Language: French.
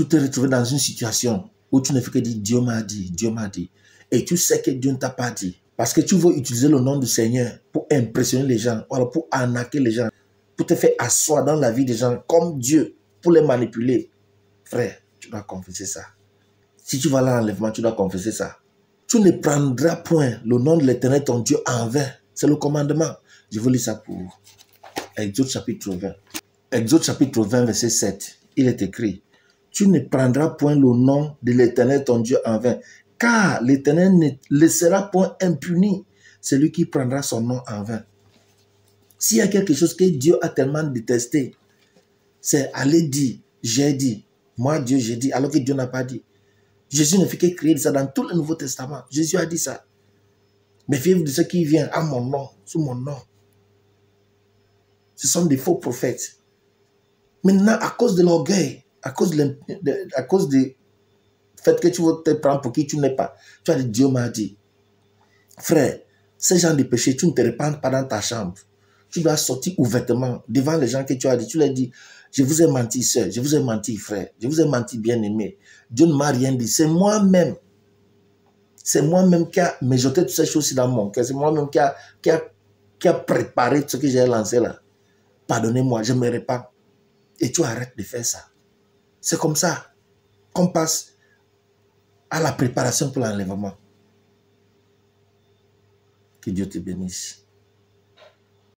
tu te retrouves dans une situation où tu ne fais que dire Dieu m'a dit, Dieu m'a dit. Et tu sais que Dieu ne t'a pas dit. Parce que tu veux utiliser le nom du Seigneur pour impressionner les gens, ou alors pour arnaquer les gens, pour te faire asseoir dans la vie des gens comme Dieu, pour les manipuler. Frère, tu dois confesser ça. Si tu vas à l'enlèvement, tu dois confesser ça. Tu ne prendras point le nom de l'Éternel ton Dieu en vain. C'est le commandement. Je vous lis ça pour Exode chapitre 20. Exode chapitre 20, verset 7. Il est écrit, tu ne prendras point le nom de l'Éternel ton Dieu en vain, car l'Éternel ne laissera point impuni celui qui prendra son nom en vain. S'il y a quelque chose que Dieu a tellement détesté, c'est aller dire, j'ai dit, moi Dieu j'ai dit, alors que Dieu n'a pas dit. Jésus ne fait que créer ça dans tout le Nouveau Testament. Jésus a dit ça. Méfiez-vous de ce qui vient à mon nom, sous mon nom. Ce sont des faux prophètes. Maintenant, à cause de l'orgueil, à cause du fait que tu veux te prendre pour qui tu n'es pas, tu as dit Dieu m'a dit. Frère, ces gens de péché, tu ne te répands pas dans ta chambre. Tu dois sortir ouvertement devant les gens que tu as dit. Tu leur dis, je vous ai menti, sœur, je vous ai menti, frère, je vous ai menti, bien-aimé. Dieu ne m'a rien dit. C'est moi-même. C'est moi-même qui a mijoté toutes ces choses dans mon cœur. C'est moi-même qui a préparé ce que j'ai lancé là. Pardonnez-moi, je me répands. Et tu arrêtes de faire ça. C'est comme ça qu'on passe à la préparation pour l'enlèvement. Que Dieu te bénisse.